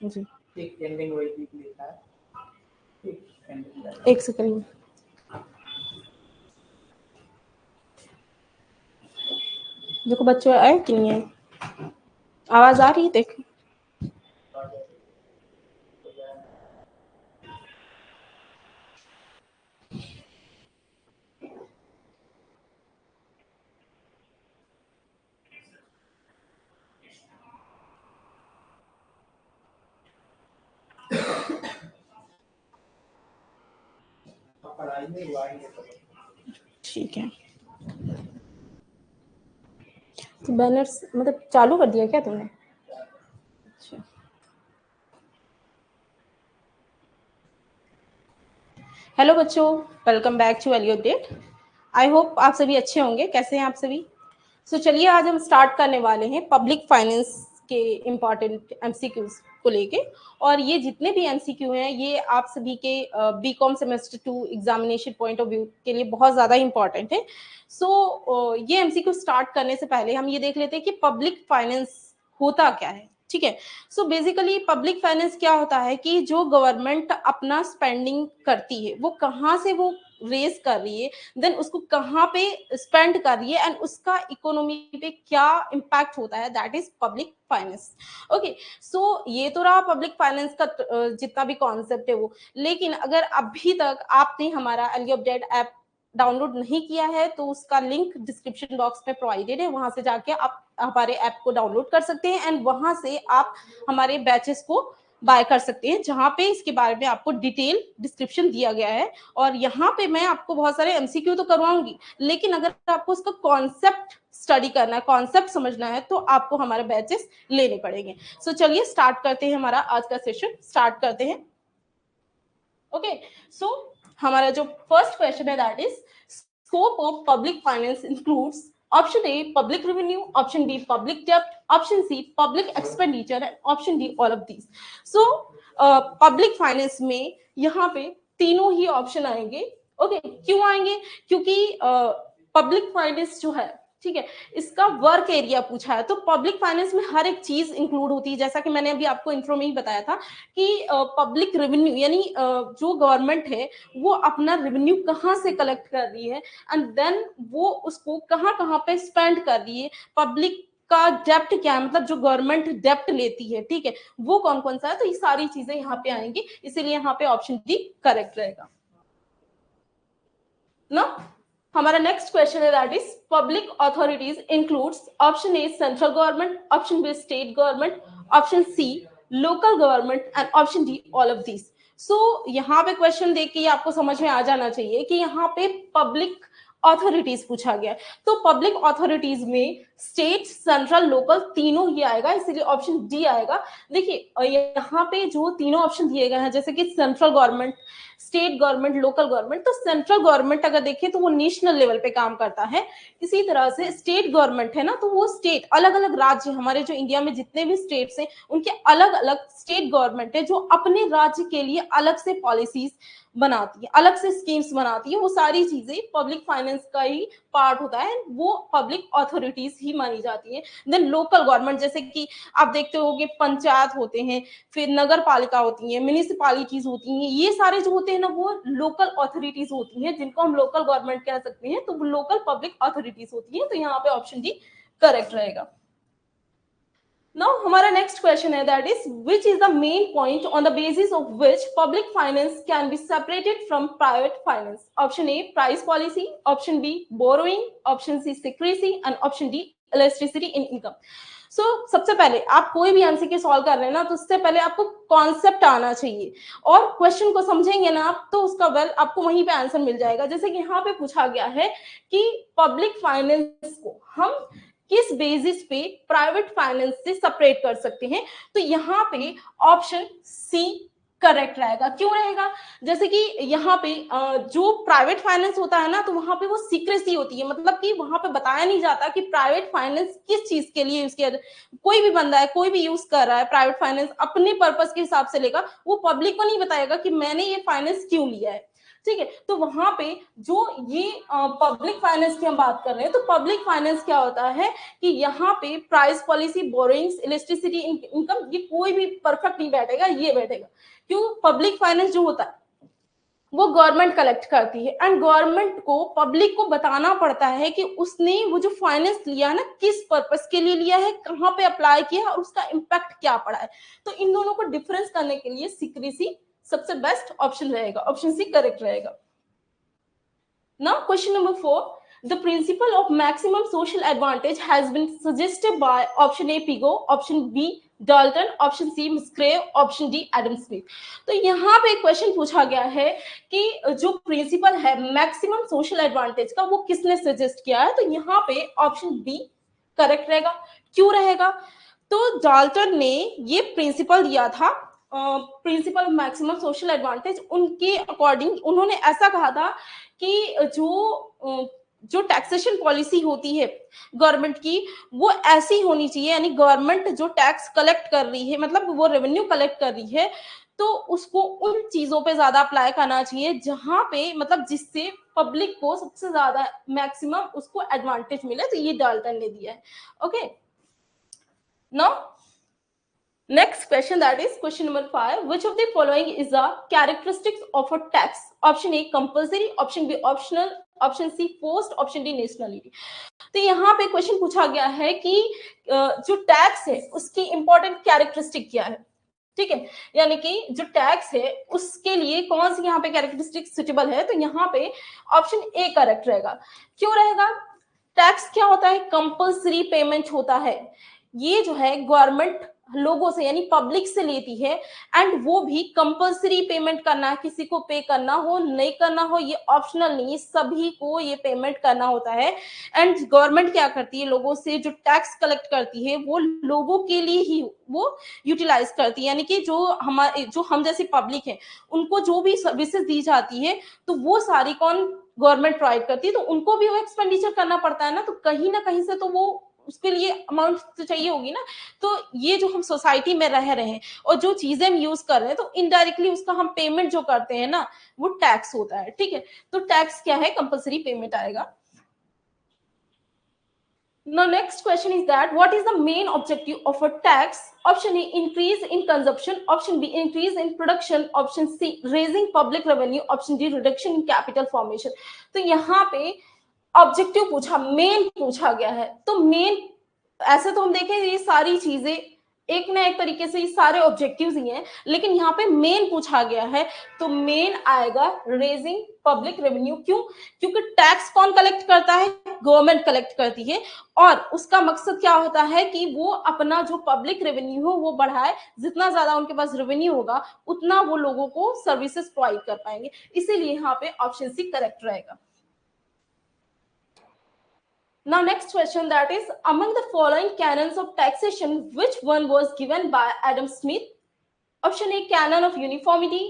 जी एक एंडिंग वही लिखा है, एक सेकंड। देखो बच्चों आए कि नहीं आए, आवाज आ रही है? देखो पढ़ाई में हुआ ही है। ठीक है। तो बैनर्स मतलब चालू कर दिया क्या तुमने? अच्छा हेलो बच्चों, welcome back to Elio update. I hope आप सभी अच्छे होंगे। कैसे हैं आप सभी? चलिए आज हम स्टार्ट करने वाले हैं पब्लिक फाइनेंस के इम्पॉर्टेंट एमसीक्यूज को लेके। और ये जितने भी एमसीक्यू हैं ये आप सभी के BCom semester 2 examination point of view के लिए बहुत ज़्यादा इंपॉर्टेंट है। ये एमसीक्यू स्टार्ट करने से पहले हम ये देख लेते हैं कि पब्लिक फाइनेंस होता क्या है। ठीक है, बेसिकली पब्लिक फाइनेंस क्या होता है कि जो गवर्नमेंट अपना स्पेंडिंग करती है वो कहाँ से वो रेज कर रही है, देन उसको कहाँ पे स्पेंड कर रही है एंड उसका इकोनॉमी पे क्या इम्पैक्ट होता है, that is public finance. Okay, ये तो रहा पब्लिक फाइनेंस का जितना भी कॉन्सेप्ट है वो। लेकिन अगर अभी तक आपने हमारा एलियो अपडेट ऐप डाउनलोड नहीं किया है तो उसका लिंक डिस्क्रिप्शन बॉक्स में प्रोवाइडेड है, वहां से जाके आप हमारे ऐप को डाउनलोड कर सकते हैं एंड वहां से आप हमारे बैचेस को बाय कर सकते हैं, जहां पे इसके बारे में आपको डिटेल डिस्क्रिप्शन दिया गया है। और यहाँ पे मैं आपको बहुत सारे एमसीक्यू तो करवाऊंगी, लेकिन अगर आपको उसका कॉन्सेप्ट स्टडी करना है, कॉन्सेप्ट समझना है, तो आपको हमारे बैचेस लेने पड़ेंगे। चलिए स्टार्ट करते हैं, हमारा आज का सेशन स्टार्ट करते हैं। ओके, हमारा जो फर्स्ट क्वेश्चन है that is scope of public finance includes option A public revenue, option B public डेब्ट, option C public expenditure and option D all of these. Public finance में यहाँ पे तीनों ही ऑप्शन आएंगे। ओके, क्यों आएंगे? क्योंकि पब्लिक फाइनेंस जो है, ठीक है, इसका वर्क एरिया पूछा है। तो पब्लिक फाइनेंस में हर एक चीज इंक्लूड होती है, जैसा कि मैंने अभी आपको इंट्रो में ही बताया था कि पब्लिक रेवेन्यू यानी जो गवर्नमेंट है वो अपना रेवेन्यू कहाँ से कलेक्ट कर रही है एंड देन वो उसको कहाँ कहाँ पे स्पेंड कर रही है। पब्लिक का डेप्ट क्या है, मतलब जो गवर्नमेंट डेप्ट लेती है, ठीक है, वो कौन कौन सा है। तो ये सारी चीजें यहाँ पे आएंगी, इसीलिए यहाँ पे ऑप्शन डी करेक्ट रहेगा ना। हमारा नेक्स्ट क्वेश्चन है that is public authorities includes option A central government, option B state government, option C local government and option D all of this. यहाँ पे क्वेश्चन देख के आपको समझ में आ जाना चाहिए कि यहाँ पे पब्लिक अथॉरिटीज पूछा गया। तो पब्लिक अथॉरिटीज में स्टेट, सेंट्रल, लोकल तीनों ही आएगा, इसीलिए ऑप्शन डी आएगा। देखिए यहाँ पे जो तीनों ऑप्शन दिए गए हैं, जैसे कि central government, state government, local government, तो सेंट्रल गवर्नमेंट अगर देखें तो वो नेशनल लेवल पे काम करता है। इसी तरह से स्टेट गवर्नमेंट है ना, तो वो स्टेट, अलग अलग राज्य, हमारे जो इंडिया में जितने भी स्टेट्स हैं उनके अलग अलग स्टेट गवर्नमेंट है जो अपने राज्य के लिए अलग से पॉलिसीज बनाती है, अलग से स्कीम्स बनाती है। वो सारी चीजें पब्लिक फाइनेंस का ही पार्ट होता है, वो पब्लिक अथॉरिटीज ही मानी जाती है। देन लोकल गवर्नमेंट, जैसे कि आप देखते होंगे पंचायत होते हैं, फिर नगर पालिका होती है, म्यूनिसिपालिटीज होती हैं, ये सारे जो होते हैं ना वो लोकल अथॉरिटीज होती हैं, जिनको हम लोकल गवर्नमेंट कह सकते हैं। तो वो लोकल पब्लिक अथॉरिटीज होती हैं। तो यहाँ पे ऑप्शन डी करेक्ट रहेगा। Now हमारा next question है that is which is the main point on the basis of which public finance can be separated from private finance? Option A price policy, option B borrowing, option C secrecy and option D elasticity in income. सबसे पहले आप कोई भी MCQ solve कर रहे हैं ना, तो उससे पहले आपको कॉन्सेप्ट आना चाहिए और क्वेश्चन को समझेंगे ना आप तो उसका आपको वहीं पे आंसर मिल जाएगा। जैसे कि यहाँ पे पूछा गया है कि पब्लिक फाइनेंस को हम किस बेसिस पे प्राइवेट फाइनेंस से सेपरेट कर सकते हैं, तो यहाँ पे ऑप्शन सी करेक्ट रहेगा। क्यों रहेगा? जैसे कि यहाँ पे जो प्राइवेट फाइनेंस होता है ना, तो वहां पे वो सीक्रेसी होती है, मतलब कि वहां पे बताया नहीं जाता कि प्राइवेट फाइनेंस किस चीज के लिए यूज किया। कोई भी बंदा है, कोई भी यूज कर रहा है प्राइवेट फाइनेंस अपने पर्पस के हिसाब से लेगा, वो पब्लिक को नहीं बताएगा कि मैंने ये फाइनेंस क्यों लिया है। ठीक है। तो वहां पे जो ये पब्लिक फाइनेंस की हम बात कर रहे हैं, तो पब्लिक फाइनेंस क्या होता है कि यहाँ पे price policy, borings, electricity income, ये कोई भी परफेक्ट नहीं बैठेगा, ये बैठेगा। क्यों? पब्लिक फाइनेंस जो होता है वो गवर्नमेंट कलेक्ट करती है, एंड गवर्नमेंट को पब्लिक को बताना पड़ता है कि उसने वो जो फाइनेंस लिया है ना, किस पर्पस के लिए लिया है, कहाँ पे अप्लाई किया है और उसका इम्पैक्ट क्या पड़ा है। तो इन दोनों को डिफरेंस करने के लिए सीक्रेसी सबसे बेस्ट ऑप्शन रहेगा, ऑप्शन सी करेक्ट रहेगा। Now, question number 4. The principle of maximum social advantage has been suggested by option A Pigot, option B Dalton, option C Musgrave, option D Adam Smith. तो यहाँ पे question पूछा गया है कि जो प्रिंसिपल है मैक्सिमम सोशल एडवांटेज का, वो किसने सजेस्ट किया है। तो यहाँ पे ऑप्शन बी करेक्ट रहेगा। क्यों रहेगा? तो डाल्टन ने ये प्रिंसिपल दिया था, principle of maximum social advantage. उनके अकॉर्डिंग उन्होंने ऐसा कहा था कि जो टैक्सेशन पॉलिसी होती है गवर्नमेंट की, वो ऐसी होनी चाहिए, यानी गवर्नमेंट जो टैक्स कलेक्ट कर रही है, मतलब वो रेवेन्यू कलेक्ट कर रही है, तो उसको उन चीजों पे ज्यादा अप्लाई करना चाहिए जहां पे, मतलब जिससे पब्लिक को सबसे ज्यादा मैक्सिमम उसको एडवांटेज मिले। तो ये डाल्टन ने दिया है। Okay, now next question, that is question number 5. Which of the following is the characteristics of a tax? Option A compulsory, option B optional, option C forced, option D nationality. तो यहाँ पे question पूछा गया है कि जो tax है उसकी इंपॉर्टेंट कैरेक्टरिस्टिक क्या है। ठीक है, यानी कि जो टैक्स है उसके लिए कौन सी यहाँ पे कैरेक्टरिस्टिक सुटेबल है। तो यहाँ पे ऑप्शन ए करेक्ट रहेगा। क्यों रहेगा? टैक्स क्या होता है? कंपल्सरी पेमेंट होता है। ये जो है गवर्नमेंट लोगों से यानी पब्लिक से लेती है, एंड वो भी कंपल्सरी पेमेंट करना है, किसी को पे करना हो नहीं करना हो ये ऑप्शनल नहीं, सभी को ये पेमेंट करना होता है। एंड गवर्नमेंट क्या करती है, लोगों से जो टैक्स कलेक्ट करती है वो लोगों के लिए ही वो यूटिलाइज करती है, यानी कि जो हम जैसी पब्लिक है उनको जो भी सर्विसेज दी जाती है तो वो सारी कौन? गवर्नमेंट प्रोवाइड करती है। तो उनको भी वो एक्सपेंडिचर करना पड़ता है ना कहीं से तो वो उसके लिए अमाउंट तो चाहिए होगी ना। तो ये जो हम सोसाइटी में रह रहे हैं और जो चीजें हम यूज कर रहे हैं, तो इनडायरेक्टली उसका हम पेमेंट जो करते हैं ना, वो टैक्स होता है। ठीक है, तो टैक्स क्या है? कंपल्सरी पेमेंट आएगा। Now next question is that what is the main objective of a tax? Option A increase in consumption, option B increase in production, option C raising public revenue, option D reduction in capital formation. तो यहाँ पे objective पूछा, main पूछा गया है। तो main ऐसे तो हम देखें ये सारी चीजें एक ना एक तरीके से ये सारे ऑब्जेक्टिव्स ही हैं, लेकिन यहाँ पे मेन पूछा गया है तो मेन आएगा रेजिंग पब्लिक रेवेन्यू। क्यों? क्योंकि टैक्स कौन कलेक्ट करता है? गवर्नमेंट कलेक्ट करती है, और उसका मकसद क्या होता है कि वो अपना जो पब्लिक रेवेन्यू हो वो बढ़ाए। जितना ज्यादा उनके पास रेवेन्यू होगा उतना वो लोगों को सर्विसेज प्रोवाइड कर पाएंगे, इसीलिए यहाँ पे ऑप्शन सी करेक्ट रहेगा। Now next question, that is among the following canons of taxation which one was given by Adam Smith? Option A canon of uniformity,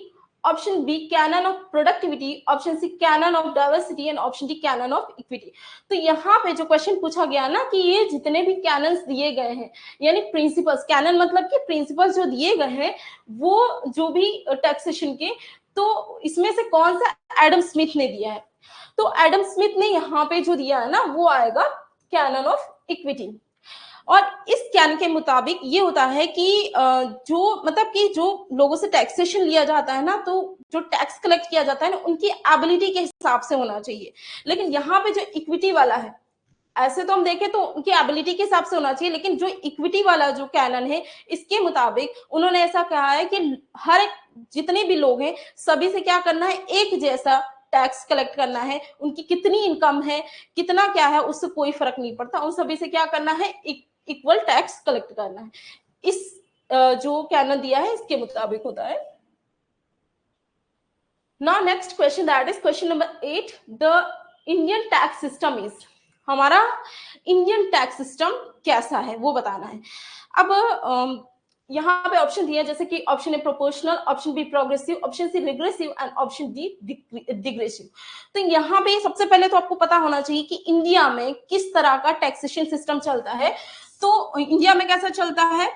option B canon of productivity, option C canon of diversity and option D canon of equity. तो यहाँ पे जो question पूछा गया ना कि ये जितने भी कैनन्स दिए गए हैं यानी प्रिंसिपल्स, कैनन मतलब कि प्रिंसिपल्स जो दिए गए हैं वो जो भी टैक्सेशन के, तो इसमें से कौन सा एडम स्मिथ ने दिया है। तो एडम स्मिथ ने यहाँ पे जो दिया है ना वो आएगा कैनन ऑफ इक्विटी। और इस कैन के मुताबिक ये होता है कि जो मतलब कि जो लोगों से टैक्सेशन लिया जाता है ना, तो जो टैक्स कलेक्ट किया जाता है ना उनकी एबिलिटी के हिसाब से होना चाहिए। लेकिन यहाँ पे जो इक्विटी वाला है, ऐसे तो हम देखें तो उनकी एबिलिटी के हिसाब से होना चाहिए, लेकिन जो इक्विटी वाला जो कैनन है इसके मुताबिक उन्होंने ऐसा कहा है कि हर एक जितने भी लोग हैं सभी से क्या करना है, एक जैसा टैक्स कलेक्ट करना है। उनकी कितनी इनकम है, कितना क्या है, उससे कोई फर्क नहीं पड़ता, उन सभी से क्या करना है, इक्वल टैक्स कलेक्ट करना है। इस जो कैनन दिया है इसके मुताबिक होता है। Now next question, that is question number 8. The Indian tax system is, हमारा इंडियन टैक्स सिस्टम कैसा है वो बताना है। अब यहाँ पे ऑप्शन दिया जैसे कि option A proportional, option B progressive, option C regressive and option D degressive. तो यहाँ पे सबसे पहले तो आपको पता होना चाहिए कि इंडिया में किस तरह का टैक्सेशन सिस्टम चलता है। तो इंडिया में कैसा चलता है,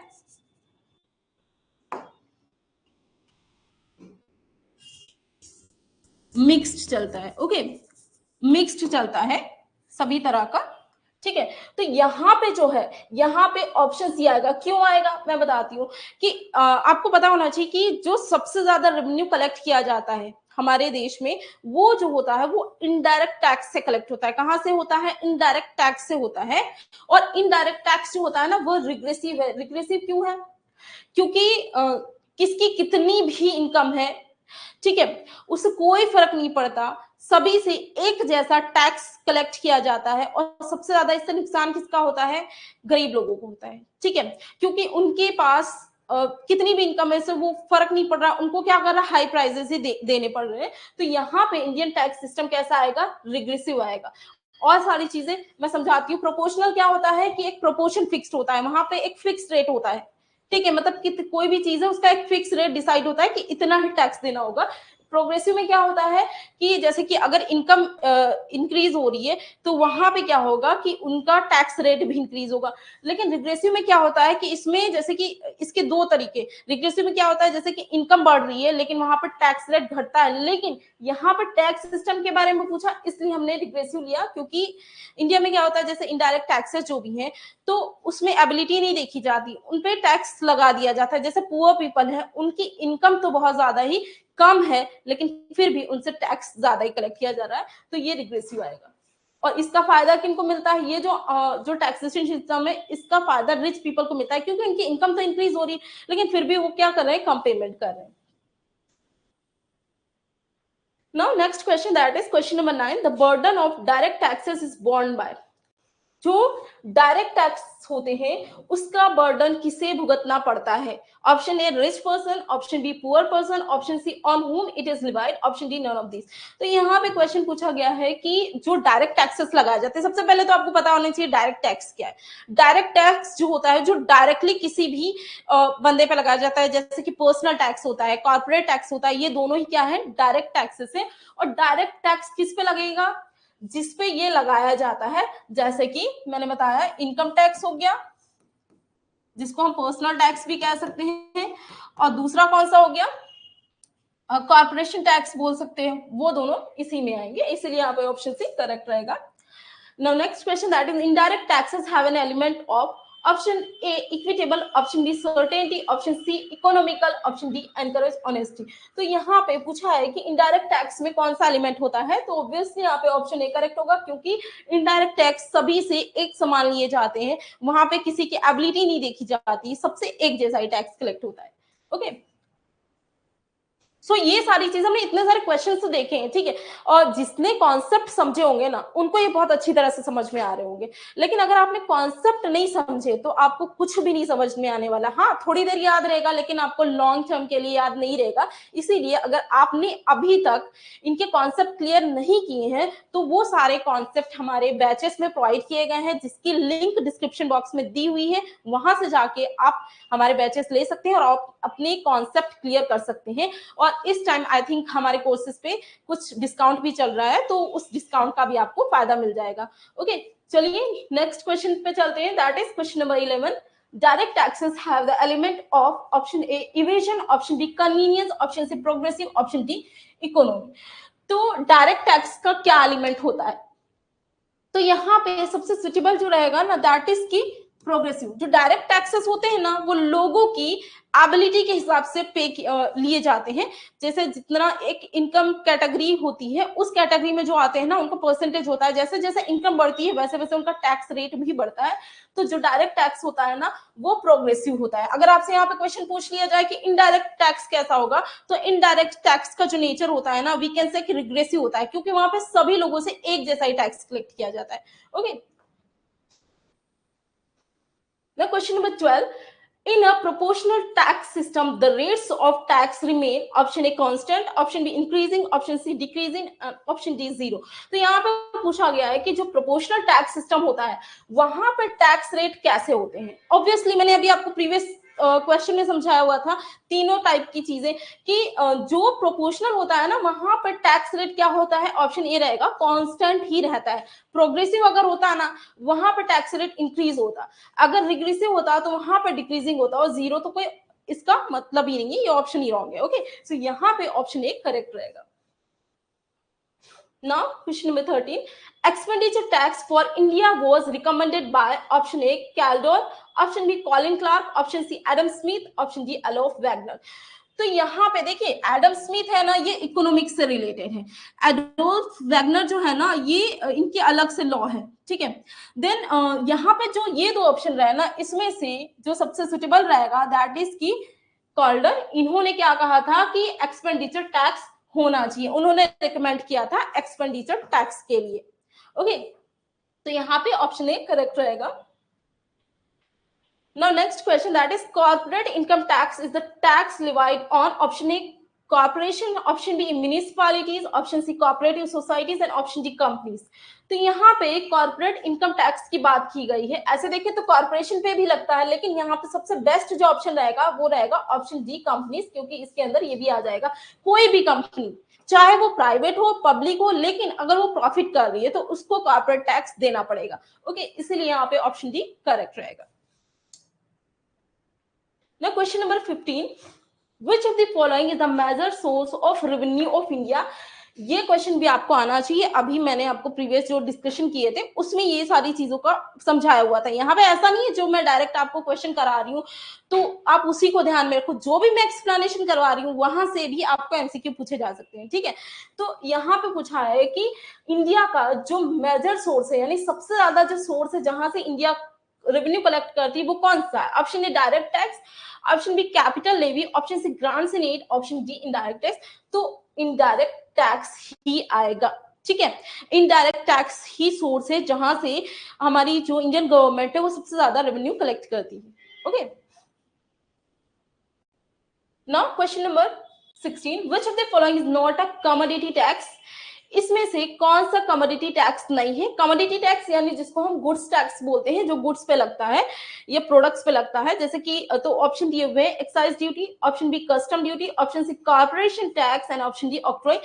मिक्स्ड चलता है। ओके, मिक्स्ड चलता है सभी तरह का, ठीक है। तो यहाँ पे जो है, यहाँ पे ऑप्शन सी आएगा। क्यों आएगा मैं बताती हूँ कि आपको पता होना चाहिए कि जो सबसे ज्यादा रेवेन्यू कलेक्ट किया जाता है हमारे देश में, वो जो होता है वो इनडायरेक्ट टैक्स से कलेक्ट होता है। कहां से होता है? इनडायरेक्ट टैक्स से होता है। और इनडायरेक्ट टैक्स जो होता है ना, वो रिग्रेसिव है। रिग्रेसिव क्यों है? क्योंकि किसकी कितनी भी इनकम है, ठीक है, उससे कोई फर्क नहीं पड़ता, सभी से एक जैसा टैक्स कलेक्ट किया जाता है। और सबसे ज्यादा इससे नुकसान किसका होता है? गरीब लोगों को होता है, ठीक है। क्योंकि उनके पास कितनी भी इनकम है, से वो फर्क नहीं पड़ रहा, उनको क्या कर रहा है? हाई प्राइजेस ही देने पड़ रहे हैं। तो यहाँ पे इंडियन टैक्स सिस्टम कैसा आएगा? रिग्रेसिव आएगा। और सारी चीजें मैं समझाती हूँ। प्रोपोर्शनल क्या होता है कि एक प्रोपोर्शन फिक्स्ड होता है, वहां पे एक फिक्स्ड रेट होता है, ठीक है। मतलब कि कोई भी चीज है उसका एक फिक्स रेट डिसाइड होता है कि इतना ही टैक्स देना होगा। प्रोग्रेसिव में क्या होता है कि जैसे कि अगर इनकम इंक्रीज हो रही है तो वहां पे क्या होगा कि उनका टैक्स रेट भी इंक्रीज होगा। लेकिन रिग्रेसिव में क्या होता है कि इसमें जैसे कि इसके दो तरीके, रिग्रेसिव में क्या होता है जैसे कि इनकम बढ़ रही है लेकिन वहां पर टैक्स रेट घटता है। लेकिन यहाँ पर टैक्स सिस्टम के बारे में पूछा इसलिए हमने रिग्रेसिव लिया, क्योंकि इंडिया में क्या होता है जैसे इनडायरेक्ट टैक्सेस जो भी हैं तो उसमें एबिलिटी नहीं देखी जाती, उनपे टैक्स लगा दिया जाता है। जैसे पुअर पीपल है, उनकी इनकम तो बहुत ज्यादा ही कम है लेकिन फिर भी उनसे टैक्स ज्यादा ही कलेक्ट किया जा रहा है, तो ये रिग्रेसिव आएगा। और इसका फायदा किनको मिलता है? ये जो टैक्सेशन सिस्टम है इसका फायदा रिच पीपल को मिलता है, क्योंकि उनकी इनकम तो इंक्रीज हो रही है लेकिन फिर भी वो क्या कर रहे हैं? कम पेमेंट कर रहे हैं। Now next question, that is question number 9. The burden of direct taxes is borne by, जो डायरेक्ट टैक्स होते हैं उसका बर्डन किसे भुगतना पड़ता है? Option A rich person, option B poor person, option C on whom it is levied, option D none of this. तो यहाँ पे क्वेश्चन पूछा गया है कि जो डायरेक्ट टैक्सेस लगाए जाते हैं, सबसे पहले तो आपको पता होना चाहिए डायरेक्ट टैक्स क्या है। डायरेक्ट टैक्स जो होता है जो डायरेक्टली किसी भी बंदे पे लगाया जाता है, जैसे कि पर्सनल टैक्स होता है, कॉर्पोरेट टैक्स होता है, ये दोनों ही क्या है? डायरेक्ट टैक्सेस है। और डायरेक्ट टैक्स किस पे लगेगा? जिसपे ये लगाया जाता है, जैसे कि मैंने बताया इनकम टैक्स हो गया, जिसको हम पर्सनल टैक्स भी कह सकते हैं, और दूसरा कौन सा हो गया? कॉर्पोरेशन टैक्स बोल सकते हैं। वो दोनों इसी में आएंगे, इसीलिए यहाँ पे ऑप्शन सी करेक्ट रहेगा। Now next question, that is indirect taxes have an element of, option A equitable, option B certainty, option C economical, option D encourage honesty। तो यहाँ पे पूछा है कि इनडायरेक्ट टैक्स में कौन सा एलिमेंट होता है, तो ऑब्वियसली यहाँ पे ऑप्शन ए करेक्ट होगा, क्योंकि इनडायरेक्ट टैक्स सभी से एक समान लिए जाते हैं, वहां पे किसी की एबिलिटी नहीं देखी जाती, सबसे एक जैसा ही टैक्स कलेक्ट होता है। ओके, सो ये सारी चीज हमने इतने सारे क्वेश्चंस तो देखे हैं, ठीक है। और जिसने कॉन्सेप्ट समझे होंगे ना, उनको ये बहुत अच्छी तरह से समझ में आ रहे होंगे। लेकिन अगर आपने कॉन्सेप्ट नहीं समझे तो आपको कुछ भी नहीं समझ में आने वाला। हाँ, थोड़ी देर याद रहेगा लेकिन आपको लॉन्ग टर्म के लिए याद नहीं रहेगा। इसीलिए अगर आपने अभी तक इनके कॉन्सेप्ट क्लियर नहीं किए हैं तो वो सारे कॉन्सेप्ट हमारे बैचेस में प्रोवाइड किए गए हैं, जिसकी लिंक डिस्क्रिप्शन बॉक्स में दी हुई है। वहां से जाके आप हमारे बैचेस ले सकते हैं और आप अपने कॉन्सेप्ट क्लियर कर सकते हैं। और इस टाइम आई थिंक हमारे कोर्सेज पे कुछ डिस्काउंट भी चल रहा है, तो उस डिस्काउंट का भी आपको फायदा मिल जाएगा। ओके, चलिए नेक्स्ट क्वेश्चन पे चलते हैं, that is question number 11। Direct taxes have the element of, option A evasion, option B convenience, option C progressive, option D economy। तो डायरेक्ट टैक्स का क्या एलिमेंट होता है? तो यहाँ पे सबसे सुटेबल जो रहेगा ना, दैट इज की प्रोग्रेसिव। जो डायरेक्ट टैक्सेस होते हैं ना, वो लोगों की एबिलिटी के हिसाब से पे लिए जाते हैं। जैसे जितना एक इनकम कैटेगरी होती है, उस कैटेगरी में जो आते हैं ना, उनका परसेंटेज होता है। जैसे जैसे इनकम बढ़ती है वैसे वैसे उनका टैक्स रेट भी बढ़ता है। तो जो डायरेक्ट टैक्स होता है ना, वो प्रोग्रेसिव होता है। अगर आपसे यहाँ पे क्वेश्चन पूछ लिया जाए कि इनडायरेक्ट टैक्स कैसा होगा, तो इनडायरेक्ट टैक्स का जो नेचर होता है ना, वी कैन से रिग्रेसिव होता है, क्योंकि वहां पे सभी लोगों से एक जैसा ही टैक्स कलेक्ट किया जाता है। Okay, now question number 12। In a proportional tax system, the rates of tax remain, option A constant, option B increasing, option C decreasing, option D zero। तो यहाँ पे पूछा गया है कि जो प्रोपोर्शनल टैक्स सिस्टम होता है वहां पर टैक्स रेट कैसे होते हैं। ऑब्वियसली मैंने अभी आपको प्रीवियस क्वेश्चन में समझाया हुआ था तीनों टाइप की चीजें कि जो प्रोपोर्शनल होता है ना, वहां पर टैक्स रेट क्या होता है? ऑप्शन ए रहेगा, कांस्टेंट ही रहता है। प्रोग्रेसिव अगर होता है ना, वहां पर टैक्स रेट इंक्रीज होता, अगर रिग्रेसिव होता तो वहां पर डिक्रीजिंग होता, और जीरो तो कोई इसका मतलब ही नहीं है, ये ऑप्शन ही रॉन्ग है। ओके, सो यहाँ पे ऑप्शन ए करेक्ट रहेगा। Now, question number 13. Expenditure tax for India was recommended by option A, Caldor, option B, Colin Clark, option C, Adam Smith, option D, Adolf Wagner. तो यहाँ पे देखिए Adam Smith है ना, ये इकोनॉमिक्स से related है। एडोल्फ वैगनर जो है ना, ये इनके अलग से लॉ है, ठीक है। देन यहाँ पे जो ये दो ऑप्शन रहे ना, इसमें से जो सबसे सुटेबल रहेगा दैट इज की कॉल्डर। इन्होंने क्या कहा था कि एक्सपेंडिचर टैक्स होना चाहिए, उन्होंने रिकमेंड किया था एक्सपेंडिचर टैक्स के लिए। ओके, तो यहाँ पे ऑप्शन ए करेक्ट रहेगा। Now next question, that is corporate income tax is the tax levied on option A corporation, option B municipalities, option C cooperative societies and option D companies. तो यहाँ पे corporate income tax की बात की गई है। ऐसे देखें तो कॉर्पोरेशन पे भी लगता है, लेकिन यहाँ पे सबसे बेस्ट जो ऑप्शन रहेगा वो रहेगा ऑप्शन डी कंपनीज, क्योंकि इसके अंदर ये भी आ जाएगा। कोई भी कंपनी चाहे वो प्राइवेट हो पब्लिक हो, लेकिन अगर वो प्रॉफिट कर रही है तो उसको कॉर्पोरेट टैक्स देना पड़ेगा। ओके, इसीलिए यहाँ पे ऑप्शन डी करेक्ट रहेगा। Now question number 15, which of the following is the major source of revenue of India? ये क्वेश्चन भी आपको आना चाहिए। अभी मैंने आपको प्रीवियस जो डिस्कशन किए थे उसमें ये सारी चीजों का समझाया हुआ था। यहाँ पे ऐसा नहीं है जो मैं डायरेक्ट आपको क्वेश्चन करा रही हूँ तो आप उसी को ध्यान में रखो, जो भी मैं एक्सप्लेनेशन करवा रही हूँ वहां से भी आपको एमसीक्यू पूछे जा सकते हैं, ठीक है। तो यहाँ पे पूछा है कि इंडिया का जो मेजर सोर्स है, यानी सबसे ज्यादा जो सोर्स है जहां से इंडिया रेवेन्यू कलेक्ट करती है वो कौन सा है? Option A direct tax, option B capital levy, option C grants and aid, option D indirect tax. तो इनडायरेक्ट टैक्स ही आएगा, ठीक है। इनडायरेक्ट टैक्स ही सोर्स है जहां से हमारी जो इंडियन गवर्नमेंट है वो सबसे ज्यादा रेवेन्यू कलेक्ट करती है। Okay, now question number 16, which of the following is not a commodity tax? इसमें से कौन सा कमोडिटी टैक्स नहीं है? कमोडिटी टैक्स यानी जिसको हम गुड्स टैक्स बोलते हैं, जो गुड्स पे लगता है या प्रोडक्ट्स पे लगता है, जैसे कि तो ऑप्शन दिए हुए excise duty, option B custom duty, option C corporation tax and option D octroi.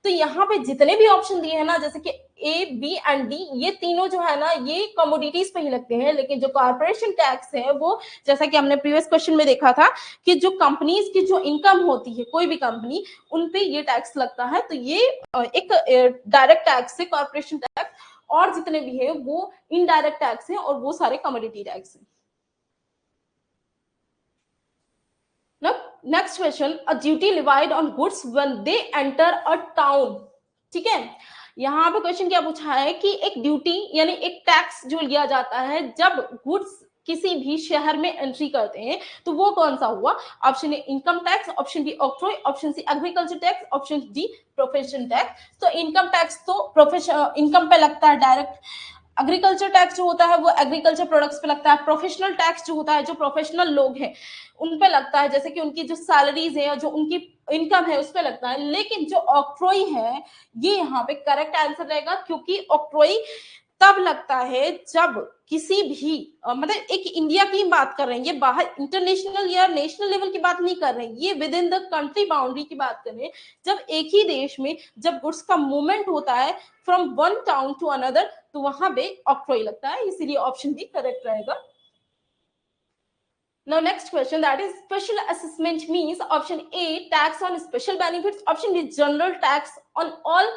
तो यहाँ पे जितने भी ऑप्शन दिए हैं ना, जैसे कि ए बी एंड डी, ये तीनों जो है ना ये कमोडिटीज पे ही लगते हैं, लेकिन जो कॉर्पोरेशन टैक्स है वो जैसा कि हमने प्रीवियस क्वेश्चन में देखा था कि जो कंपनीज की जो इनकम होती है, कोई भी कंपनी, उन पे ये टैक्स लगता है। तो ये एक डायरेक्ट टैक्स है कॉर्पोरेशन टैक्स, और जितने भी है वो इनडायरेक्ट टैक्स है और वो सारे कमोडिटी टैक्स है। Next question, a duty levied on goods when they enter a town, ठीक है। यहाँ पे क्वेश्चन क्या पूछा है कि एक ड्यूटी यानी एक टैक्स जो लिया जाता है जब गुड्स किसी भी शहर में एंट्री करते हैं, तो वो कौन सा हुआ? Option A income tax, option B octroi, option C agriculture tax, option D profession tax. तो इनकम टैक्स तो प्रोफेशन इनकम पे लगता है डायरेक्ट। एग्रीकल्चर टैक्स जो होता है वो एग्रीकल्चर प्रोडक्ट्स पे लगता है। प्रोफेशनल टैक्स जो होता है, जो प्रोफेशनल लोग हैं उन पे लगता है, जैसे कि उनकी जो सैलरीज है और जो उनकी इनकम है उस पे लगता है। लेकिन जो ऑक्ट्रॉय है ये यहाँ पे करेक्ट आंसर रहेगा, क्योंकि ऑक्ट्रॉय तब लगता है जब किसी भी मतलब एक इंडिया की बात कर रहे हैं, ये बाहर इंटरनेशनल या नेशनल लेवल की बात नहीं कर रहे हैं, ये with in the country boundary की बात कर रहे हैं। जब एक ही देश में जब गुड्स का मूवमेंट होता है from one town to another, तो वहां पे ऑक्ट्रॉय लगता है, इसीलिए ऑप्शन बी करेक्ट रहेगा। Now next question, that is special assessment means option A tax on special benefits, option B general tax on all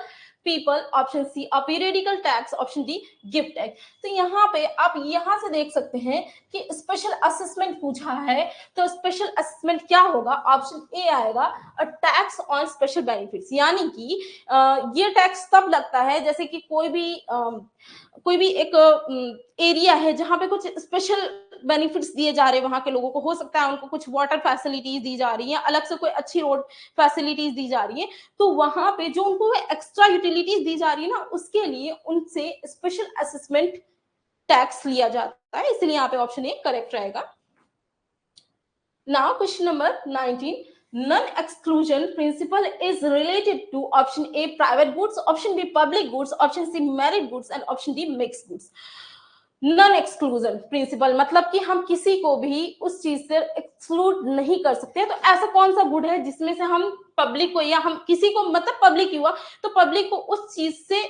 people, option C a periodical tax, option D gift tax। तो यहाँ पे आप यहाँ से देख सकते हैं कि स्पेशल असेसमेंट पूछा है, तो स्पेशल असेसमेंट क्या होगा? ऑप्शन ए आएगा a tax on special benefits, यानी कि ये टैक्स तब लगता है जैसे कि कोई भी एक एरिया है जहां पे कुछ स्पेशल बेनिफिट्स दिए जा रहे हैं वहां के लोगों को, हो सकता है उनको कुछ वाटर फैसिलिटीज दी जा रही है, अलग से कोई अच्छी रोड फैसिलिटीज दी जा रही है, तो वहां पे जो उनको एक्स्ट्रा यूटिलिटीज दी जा रही है ना, उसके लिए उनसे स्पेशल असेसमेंट टैक्स लिया जाता है, इसलिए यहाँ पे ऑप्शन ए करेक्ट रहेगा। Now question number 19, non-exclusion principle is related to option A private goods, option B public goods, option C merit goods and option D mixed goods। Non exclusion principle मतलब कि हम किसी को भी उस चीज से एक्सक्लूड नहीं कर सकते। तो ऐसा कौन सा गुड है जिसमें से हम पब्लिक को या हम किसी को, मतलब पब्लिक ही हुआ तो पब्लिक को उस चीज से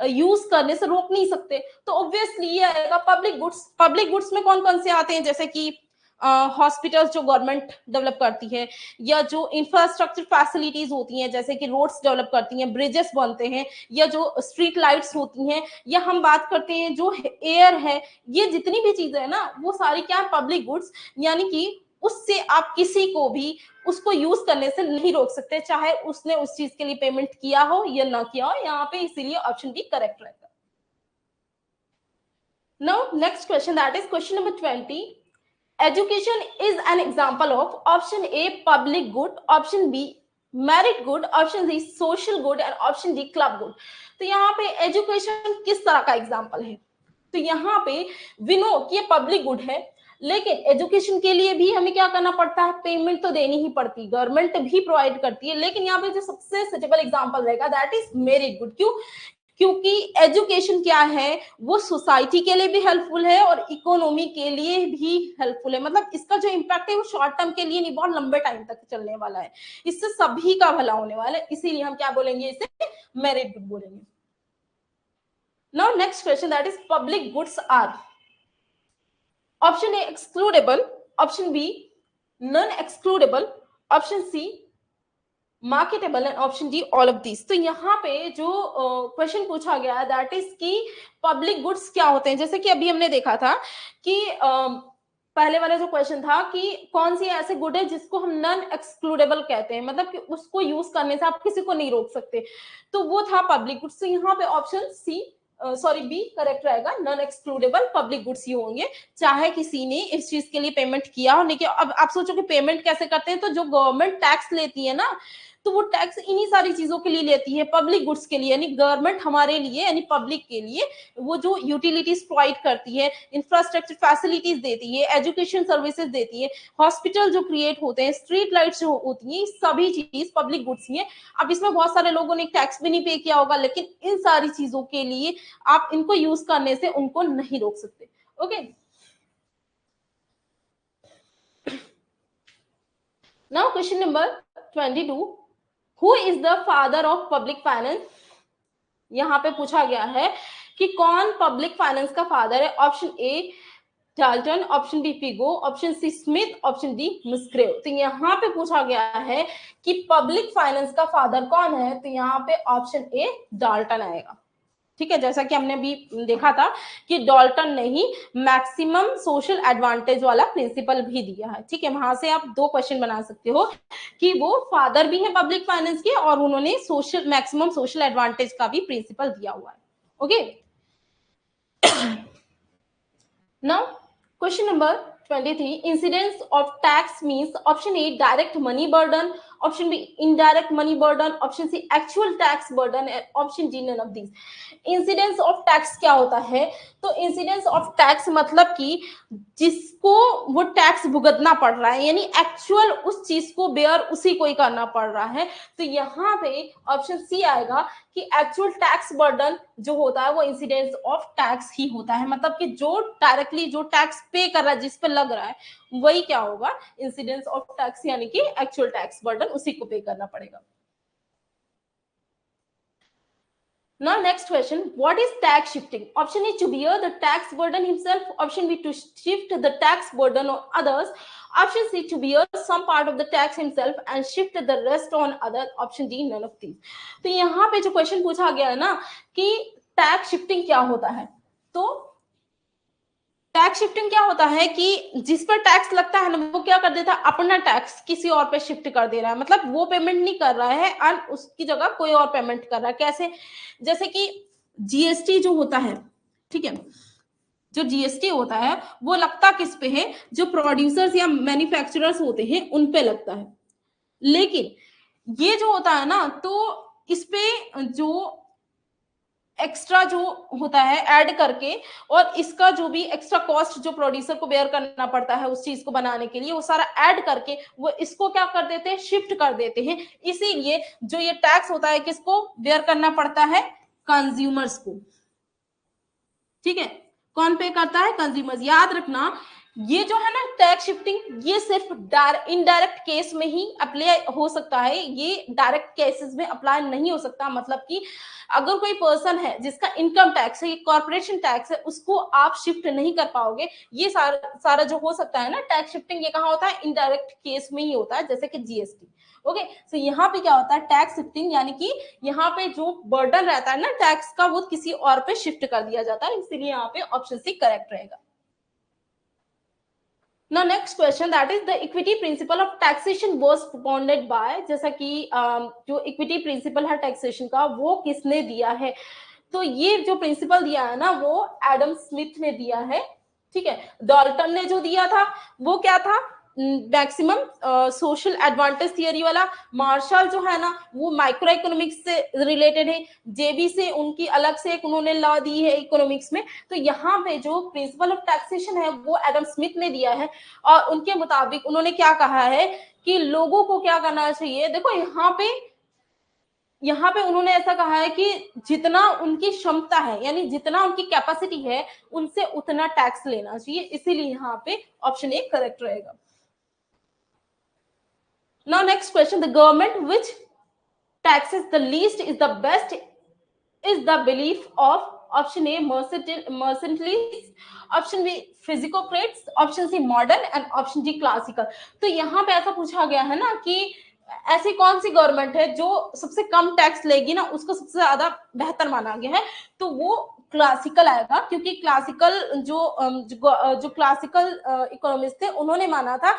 यूज करने से रोक नहीं सकते? तो ऑब्वियसली ये आएगा पब्लिक गुड्स। पब्लिक गुड्स में कौन कौन से आते हैं? जैसे कि हॉस्पिटल्स जो गवर्नमेंट डेवलप करती है, या जो इंफ्रास्ट्रक्चर फैसिलिटीज होती हैं जैसे कि रोड्स डेवलप करती हैं, ब्रिजेस बनते हैं, या जो स्ट्रीट लाइट्स होती हैं, या हम बात करते हैं जो एयर है, ये जितनी भी चीजें हैं ना वो सारी क्या है, पब्लिक गुड्स, यानी कि उससे आप किसी को भी उसको यूज करने से नहीं रोक सकते, चाहे उसने उस चीज के लिए पेमेंट किया हो या ना किया हो, यहाँ पे इसीलिए ऑप्शन बी करेक्ट रहेगा। Now next question, that is question number 20. Education is an example of option A public good, option B merit good, option C social good and option D club good. तो यहाँ पे education किस तरह का example है, तो यहाँ पे वी नो कि ये पब्लिक गुड है, लेकिन एजुकेशन के लिए भी हमें क्या करना पड़ता है, पेमेंट तो देनी ही पड़ती, गवर्नमेंट भी प्रोवाइड करती है, लेकिन यहाँ पे जो सबसे सुटेबल एग्जाम्पल रहेगा दैट इज मेरिट गुड। क्यों? क्योंकि एजुकेशन क्या है, वो सोसाइटी के लिए भी हेल्पफुल है और इकोनॉमी के लिए भी हेल्पफुल है, मतलब इसका जो इम्पैक्ट है वो शॉर्ट टर्म के लिए नहीं, बहुत लंबे टाइम तक चलने वाला है, इससे सभी का भला होने वाला है, इसीलिए हम क्या बोलेंगे, इसे मेरिट गुड बोलेंगे। Now next question, that is public goods are option A excludable, option B non-excludable, option C marketable and option D all of this. तो यहाँ पे जो क्वेश्चन पूछा गया है दैट इज कि पब्लिक गुड्स क्या होते हैं, जैसे कि अभी हमने देखा था कि पहले वाला जो क्वेश्चन था कि कौन सी ऐसे गुड है जिसको हम नॉन एक्सक्लूडेबल कहते हैं, मतलब कि उसको यूज करने से आप किसी को नहीं रोक सकते, तो वो था पब्लिक गुड्स। तो यहाँ पे option C sorry B correct रहेगा, नॉन एक्सक्लूडेबल पब्लिक गुड्स ही होंगे, चाहे किसी ने इस चीज के लिए पेमेंट किया हो नहीं किया। अब आप सोचो कि पेमेंट कैसे करते हैं, तो जो गवर्नमेंट टैक्स लेती है ना, तो वो टैक्स इन्हीं सारी चीजों के लिए लेती है, पब्लिक गुड्स के लिए, यानी गवर्नमेंट हमारे लिए यानी पब्लिक के लिए वो जो यूटिलिटीज प्रोवाइड करती है, इंफ्रास्ट्रक्चर फैसिलिटीज देती है, एजुकेशन सर्विसेज देती है, हॉस्पिटल जो क्रिएट होते हैं, स्ट्रीट लाइट्स जो होती हैं, सभी चीज पब्लिक गुड्स ही है। अब इसमें बहुत सारे लोगों ने टैक्स भी नहीं पे किया होगा, लेकिन इन सारी चीजों के लिए आप इनको यूज करने से उनको नहीं रोक सकते। Okay, now question number 22, who is the father of public finance. यहां पे पूछा गया है कि कौन पब्लिक फाइनेंस का फादर है। Option A Dalton, option B Pigou, option C Smith, option D Musgrave. तो यहाँ पे पूछा गया है कि पब्लिक फाइनेंस का फादर कौन है, तो यहाँ पे ऑप्शन ए डाल्टन आएगा। ठीक है, जैसा कि हमने भी देखा था कि डाल्टन ने ही मैक्सिमम सोशल एडवांटेज वाला प्रिंसिपल भी दिया है। ठीक है, वहां से आप दो क्वेश्चन बना सकते हो कि वो फादर भी है पब्लिक फाइनेंस के और उन्होंने सोशल मैक्सिमम सोशल एडवांटेज का भी प्रिंसिपल दिया हुआ है। Okay, now question number 23, incidence of tax means option A direct money burden, option B indirect money burden, option C actual tax burden and option D none of these. Incidence of tax क्या होता है, तो incidence of tax मतलब कि जिसको वो tax भुगतना पड़ रहा है, यानी एक्चुअल उस चीज को बेयर उसी को ही करना पड़ रहा है। तो यहाँ पे ऑप्शन सी आएगा कि एक्चुअल टैक्स बर्डन जो होता है वो इंसिडेंस ऑफ टैक्स ही होता है, मतलब कि जो डायरेक्टली जो टैक्स पे कर रहा है, जिस पे लग रहा है, वही क्या होगा, इंसिडेंस ऑफ टैक्स, यानी कि एक्चुअल टैक्स बर्डन उसी को पे करना पड़ेगा। Now next question, what is tax shifting? Option A to bear the tax burden himself, option B to shift the tax burden on others, option C to bear some part of the tax himself and shift the rest on others, option D none of these. तो यहाँ पे जो question पूछा गया है ना कि tax shifting क्या होता है, तो टैक्स शिफ्टिंग क्या होता है कि जिस पर टैक्स लगता है ना वो क्या कर देता है, अपना टैक्स किसी और पे शिफ्ट कर दे रहा है, मतलब वो पेमेंट नहीं कर रहा है और उसकी जगह कोई और पेमेंट कर रहा है। कैसे, जैसे कि जीएसटी जो होता है, ठीक है, जो जीएसटी होता है वो लगता किस पे है, जो प्रोड्यूसर्स या मैन्युफैक्चरर्स होते हैं उन पे लगता है, लेकिन ये जो होता है ना तो इस पे जो एक्स्ट्रा जो होता है ऐड करके, और इसका जो भी एक्स्ट्रा कॉस्ट जो प्रोड्यूसर को बेयर करना पड़ता है उस चीज को बनाने के लिए, वो सारा ऐड करके वो इसको क्या कर देते हैं, शिफ्ट कर देते हैं। इसीलिए जो ये टैक्स होता है किसको बेयर करना पड़ता है, कंज्यूमर्स को। ठीक है, कौन पे करता है, कंज्यूमर्स। याद रखना ये जो है ना टैक्स शिफ्टिंग, ये सिर्फ इनडायरेक्ट केस में ही अप्लाई हो सकता है, ये डायरेक्ट केसेस में अप्लाई नहीं हो सकता। मतलब कि अगर कोई पर्सन है जिसका इनकम टैक्स है, ये कॉर्पोरेशन टैक्स है, उसको आप शिफ्ट नहीं कर पाओगे। ये सारा जो हो सकता है ना टैक्स शिफ्टिंग, ये कहाँ होता है? इनडायरेक्ट केस में ही होता है, जैसे कि जीएसटी। ओके, सो यहाँ पे क्या होता है? टैक्स शिफ्टिंग, यानी कि यहाँ पे जो बर्डन रहता है ना टैक्स का, वो किसी और पे शिफ्ट कर दिया जाता है, इसीलिए यहाँ पे ऑप्शन सी करेक्ट रहेगा। Now next question, that is the equity principle of taxation was propounded by, जैसा कि जो equity principle है taxation का, वो किसने दिया है? तो ये जो प्रिंसिपल दिया है ना, वो एडम स्मिथ ने दिया है। ठीक है, डॉल्टन ने जो दिया था वो क्या था? मैक्सिमम सोशल एडवांटेज थियरी वाला। मार्शल जो है ना, वो माइक्रो इकोनॉमिक्स से रिलेटेड है। जेबी से उनकी अलग से एक उन्होंने लॉ दी है इकोनॉमिक्स में। तो यहाँ पे जो प्रिंसिपल ऑफ टैक्सेशन है वो एडम स्मिथ ने दिया है, और उनके मुताबिक उन्होंने क्या कहा है कि लोगों को क्या करना चाहिए। देखो यहाँ पे उन्होंने ऐसा कहा है कि जितना उनकी क्षमता है, यानी जितना उनकी कैपेसिटी है, उनसे उतना टैक्स लेना चाहिए, इसीलिए यहाँ पे ऑप्शन ए करेक्ट रहेगा। Now next question, the government which taxes the least is the best is the belief of option A mercantilists, option B physiocrats, option C modern and option D classical। तो यहाँ पे ऐसा पूछा गया है ना कि ऐसी कौन सी गवर्नमेंट है जो सबसे कम टैक्स लेगी ना, उसको सबसे ज्यादा बेहतर माना गया है, तो वो क्लासिकल आएगा। क्योंकि क्लासिकल जो क्लासिकल इकोनॉमिस्ट थे, उन्होंने माना था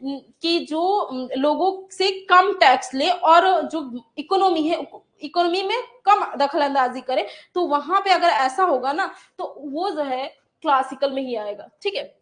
कि जो लोगों से कम टैक्स ले और जो इकोनॉमी है, इकोनॉमी में कम दखल अंदाजी करे, तो वहां पे अगर ऐसा होगा ना, तो वो जो है क्लासिकल में ही आएगा। ठीक है,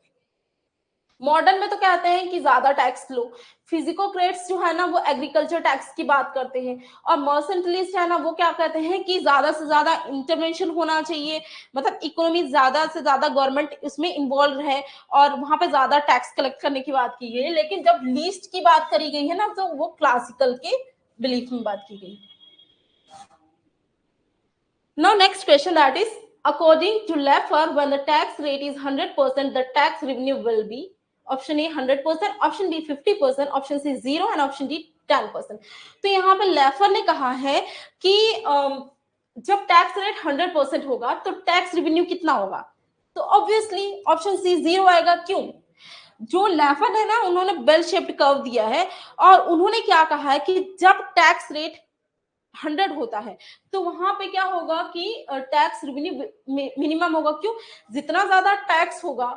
मॉडर्न में तो कहते हैं कि ज्यादा टैक्स लो। फिजिकोक्रेट्स जो है ना, वो एग्रीकल्चर टैक्स की बात करते हैं, और मर्सेंटलिस्ट है ना, वो क्या कहते हैं कि ज्यादा से ज्यादा इंटरवेंशन होना चाहिए, मतलब इकोनॉमी ज्यादा से ज्यादा गवर्नमेंट इसमें इन्वॉल्व है, और वहां पे ज्यादा टैक्स कलेक्ट करने की बात की गई है। लेकिन जब लीस्ट की बात करी गई है ना, तो वो क्लासिकल के बिलीफ में बात की गई। Now next question, that is according to Laffer, when the tax rate is 100%, the tax revenue will be option A 100%, option B 50%, option C 0 and option D 10%। तो यहाँ पे लेफर ने कहा है कि जब टैक्स रेट 100% होगा तो टैक्स रेवेन्यू कितना होगा? तो ऑब्वियसली ऑप्शन सी 0 आएगा। क्यों? जो लेफर है ना, उन्होंने बेल शेप्ड कर्व दिया है, और उन्होंने क्या कहा है कि जब टैक्स रेट 100 होता है तो वहां पे क्या होगा कि टैक्स रेवेन्यू मिनिमम होगा। क्यों? जितना ज्यादा टैक्स होगा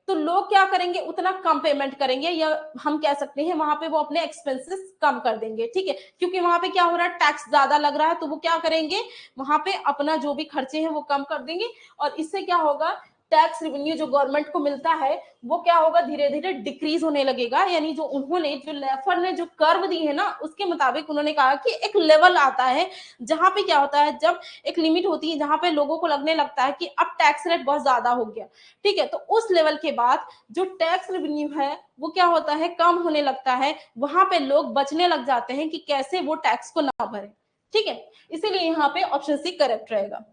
तो लोग क्या करेंगे, उतना कम पेमेंट करेंगे, या हम कह सकते हैं वहां पे वो अपने एक्सपेंसेस कम कर देंगे। ठीक है, क्योंकि वहां पे क्या हो रहा है, टैक्स ज्यादा लग रहा है, तो वो क्या करेंगे, वहां पे अपना जो भी खर्चे हैं वो कम कर देंगे, और इससे क्या होगा, टैक्स रेवेन्यू जो गवर्नमेंट को मिलता है वो क्या होगा, धीरे धीरे डिक्रीज होने लगेगा। यानी जो उन्होंने, जो लेफर ने जो कर्व दी है ना, उसके मुताबिक उन्होंने कहा कि एक लेवल आता है जहां पे क्या होता है, जब एक लिमिट होती है जहां पे लोगों को लगने लगता है कि अब टैक्स रेट बहुत ज्यादा हो गया। ठीक है, तो उस लेवल के बाद जो टैक्स रेवेन्यू है वो क्या होता है, कम होने लगता है। वहां पे लोग बचने लग जाते हैं कि कैसे वो टैक्स को ना भरे। ठीक है, इसीलिए यहाँ पे ऑप्शन सी करेक्ट रहेगा।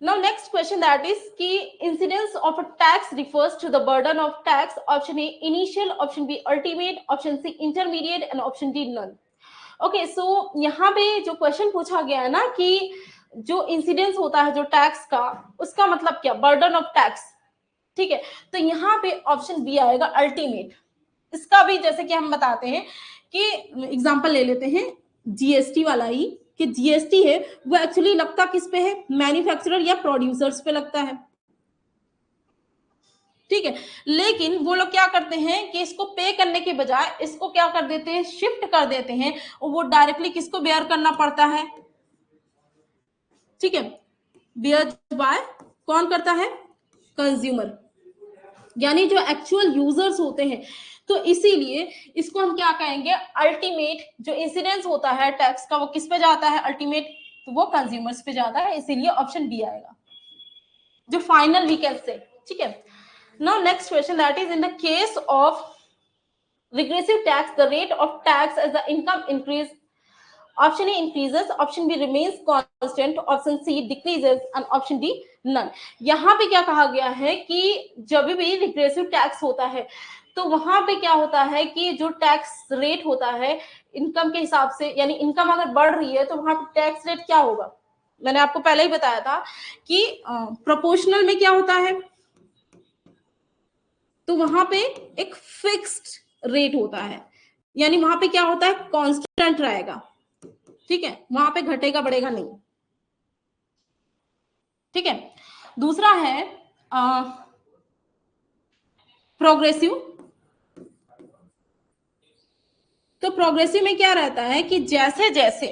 Now next question, that is कि incidence of a tax refers to the burden of tax, option A initial, option B ultimate, option C intermediate and option D none। Okay, so यहाँ पे जो question पूछा गया है ना कि जो इंसिडेंस होता है जो टैक्स का, उसका मतलब क्या, बर्डन ऑफ टैक्स। ठीक है, तो यहाँ पे ऑप्शन बी आएगा अल्टीमेट। इसका भी जैसे कि हम बताते हैं कि एग्जांपल ले लेते हैं जीएसटी वाला ही, कि जीएसटी है वो एक्चुअली लगता किस पे है, मैन्युफैक्चरर या प्रोड्यूसर्स पे लगता है। ठीक है, लेकिन वो लोग क्या करते हैं कि इसको पे करने के बजाय इसको क्या कर देते हैं, शिफ्ट कर देते हैं, और वो डायरेक्टली किसको बेयर करना पड़ता है। ठीक है, बेयर बाय कौन करता है, कंज्यूमर, यानी जो एक्चुअल यूजर्स होते हैं। तो इसीलिए इसको हम क्या कहेंगे, अल्टीमेट जो इंसिडेंस होता है टैक्स का वो किस पे जाता है, अल्टीमेट, तो वो कंज्यूमर्स पे जाता है, इसीलिए ऑप्शन बी आएगा, जो फाइनल वी कैन से। ठीक है, now next question, that is in the case of regressive tax, the rate of tax as the income increase option A increases, option B remains constant, option C decreases and option D none. यहाँ पे क्या कहा गया है कि जब भी regressive tax होता है तो वहां पे क्या होता है कि जो टैक्स रेट होता है इनकम के हिसाब से, यानी इनकम अगर बढ़ रही है तो वहां पे टैक्स रेट क्या होगा, मैंने आपको पहले ही बताया था कि प्रोपोर्शनल में क्या होता है, तो वहां पे एक फिक्स्ड रेट होता है, यानी वहां पे क्या होता है कांस्टेंट रहेगा, ठीक है, वहां पे घटेगा बढ़ेगा नहीं, ठीक है। दूसरा है प्रोग्रेसिव। तो प्रोग्रेसिव में क्या रहता है कि जैसे जैसे